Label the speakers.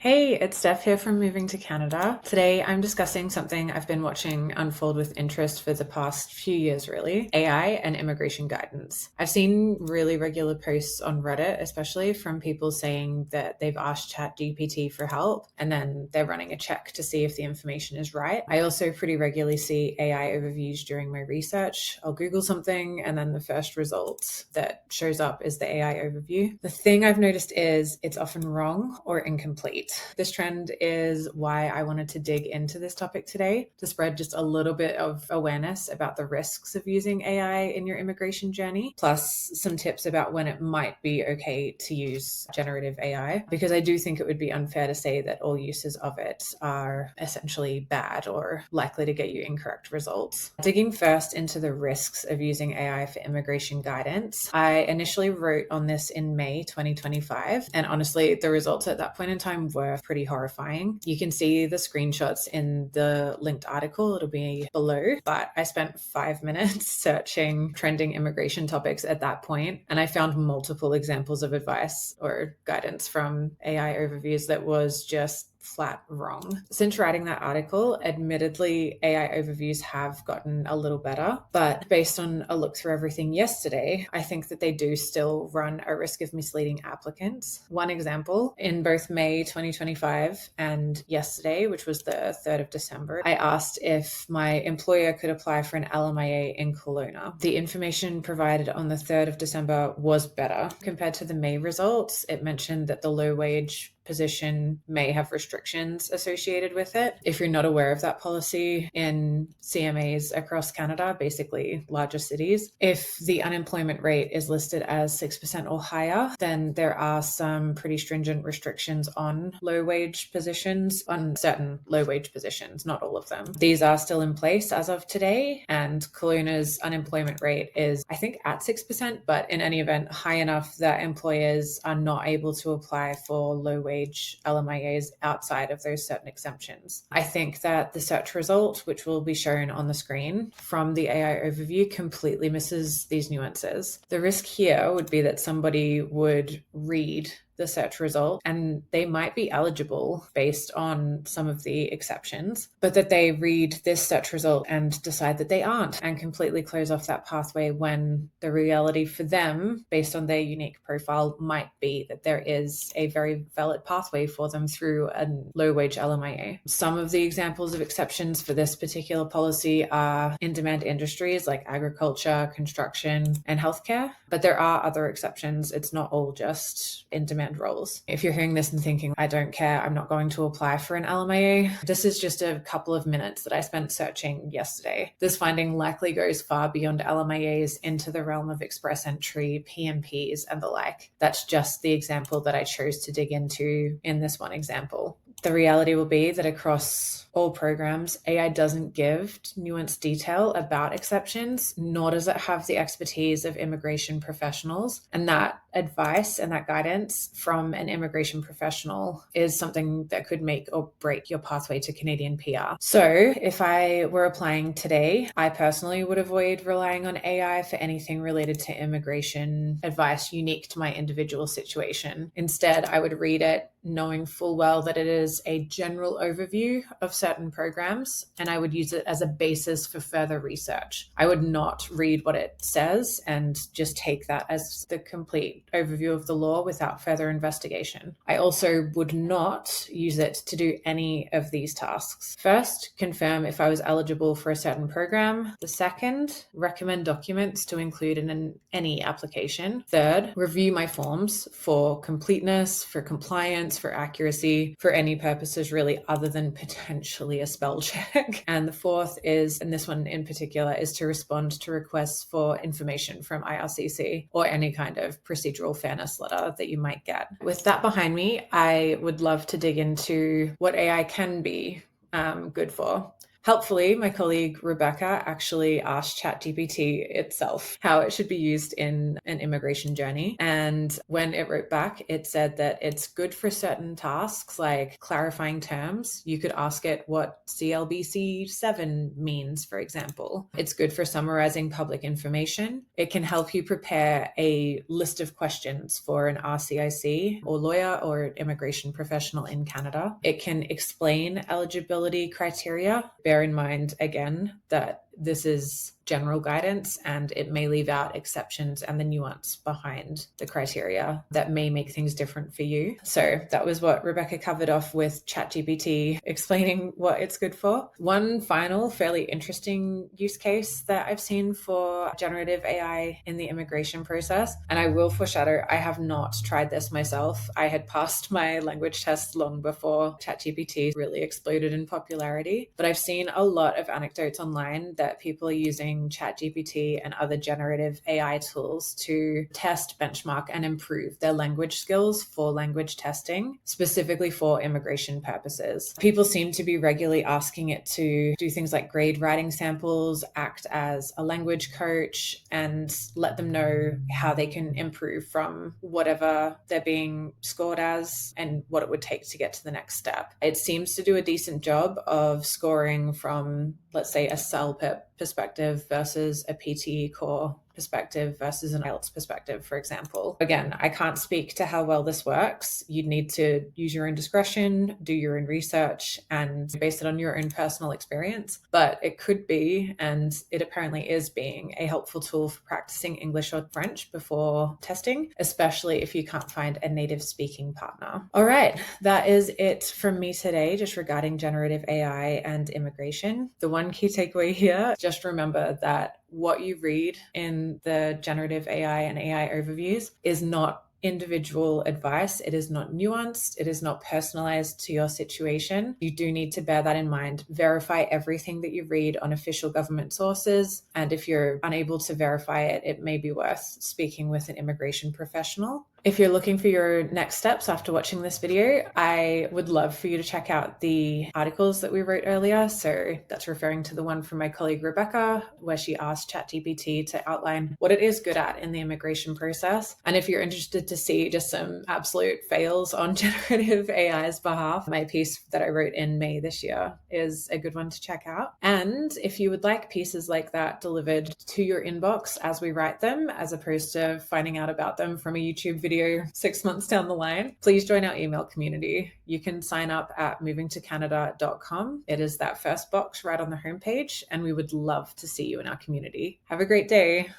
Speaker 1: Hey, it's Steph here from Moving to Canada. Today I'm discussing something I've been watching unfold with interest for the past few years, really: AI and immigration guidance. I've seen really regular posts on Reddit, especially from people saying that they've asked ChatGPT for help and then they're running a check to see if the information is right. I also pretty regularly see AI overviews during my research. I'll Google something and then the first result that shows up is the AI overview. The thing I've noticed is it's often wrong or incomplete. This trend is why I wanted to dig into this topic today, to spread just a little bit of awareness about the risks of using AI in your immigration journey, plus some tips about when it might be okay to use generative AI, because I do think it would be unfair to say that all uses of it are essentially bad or likely to get you incorrect results. Digging first into the risks of using AI for immigration guidance, I initially wrote on this in May 2025, and honestly, the results at that point in time were pretty horrifying. You can see the screenshots in the linked article, it'll be below, but I spent 5 minutes searching trending immigration topics at that point, and I found multiple examples of advice or guidance from AI overviews that was just flat wrong. Since writing that article, admittedly, AI overviews have gotten a little better, but based on a look through everything yesterday, I think that they do still run a risk of misleading applicants. One example, in both May 2025 and yesterday, which was the 3rd of December, I asked if my employer could apply for an LMIA in Kelowna. The information provided on the 3rd of December was better. Compared to the May results, it mentioned that the low wage position may have restrictions associated with it. If you're not aware of that policy in CMAs across Canada, basically larger cities, if the unemployment rate is listed as 6% or higher, then there are some pretty stringent restrictions on low wage positions, on certain low wage positions, not all of them. These are still in place as of today, and Kelowna's unemployment rate is, I think, at 6%, but in any event, high enough that employers are not able to apply for low wage LMIAs outside of those certain exemptions. I think that the search result, which will be shown on the screen from the AI overview, completely misses these nuances. The risk here would be that somebody would read the search result and they might be eligible based on some of the exceptions, but that they read this search result and decide that they aren't and completely close off that pathway, when the reality for them, based on their unique profile, might be that there is a very valid pathway for them through a low wage LMIA. Some of the examples of exceptions for this particular policy are in-demand industries like agriculture, construction, and healthcare, but there are other exceptions. It's not all just in-demand roles. If you're hearing this and thinking, I don't care, I'm not going to apply for an LMIA, this is just a couple of minutes that I spent searching yesterday. This finding likely goes far beyond LMIAs into the realm of express entry, PMPs, and the like. That's just the example that I chose to dig into in this one example. The reality will be that across all programs, AI doesn't give nuanced detail about exceptions, nor does it have the expertise of immigration professionals. And that advice and that guidance from an immigration professional is something that could make or break your pathway to Canadian PR. So if I were applying today, I personally would avoid relying on AI for anything related to immigration advice unique to my individual situation. Instead, I would read it knowing full well that it is a general overview of certain programs, and I would use it as a basis for further research. I would not read what it says and just take that as the complete overview of the law without further investigation. I also would not use it to do any of these tasks. First, confirm if I was eligible for a certain program. The second, recommend documents to include in any application. Third, review my forms for completeness, for compliance, for accuracy, for any purposes really other than potentially a spell check. And the fourth is, and this one in particular, is to respond to requests for information from IRCC or any kind of procedural fairness letter that you might get. With that behind me, I would love to dig into what AI can be good for. Helpfully, my colleague Rebecca actually asked ChatGPT itself how it should be used in an immigration journey. And when it wrote back, it said that it's good for certain tasks like clarifying terms. You could ask it what CLBC 7 means, for example. It's good for summarizing public information. It can help you prepare a list of questions for an RCIC or lawyer or immigration professional in Canada. It can explain eligibility criteria. Bear in mind, again, that this is general guidance and it may leave out exceptions and the nuance behind the criteria that may make things different for you. So that was what Rebecca covered off with ChatGPT explaining what it's good for. One final fairly interesting use case that I've seen for generative AI in the immigration process, and I will foreshadow, I have not tried this myself. I had passed my language test long before ChatGPT really exploded in popularity, but I've seen a lot of anecdotes online that people are using ChatGPT and other generative AI tools to test, benchmark, and improve their language skills for language testing, specifically for immigration purposes. People seem to be regularly asking it to do things like grade writing samples, act as a language coach, and let them know how they can improve from whatever they're being scored as and what it would take to get to the next step. It seems to do a decent job of scoring from, let's say, a CELPIP perspective versus a PTE core perspective versus an IELTS perspective, for example. Again, I can't speak to how well this works. You'd need to use your own discretion, do your own research, and base it on your own personal experience. But it could be, and it apparently is being, a helpful tool for practicing English or French before testing, especially if you can't find a native speaking partner. All right, that is it from me today, just regarding generative AI and immigration. The one key takeaway here, just remember that what you read in the generative AI and AI overviews is not individual advice. It is not nuanced. It is not personalized to your situation. You do need to bear that in mind. Verify everything that you read on official government sources. And if you're unable to verify it, it may be worth speaking with an immigration professional. If you're looking for your next steps after watching this video, I would love for you to check out the articles that we wrote earlier. So that's referring to the one from my colleague Rebecca, where she asked ChatGPT to outline what it is good at in the immigration process. And if you're interested to see just some absolute fails on generative AI's behalf, my piece that I wrote in May this year is a good one to check out. And if you would like pieces like that delivered to your inbox as we write them, as opposed to finding out about them from a YouTube video 6 months down the line, please join our email community. You can sign up at movingtocanada.com. It is that first box right on the homepage, and we would love to see you in our community. Have a great day.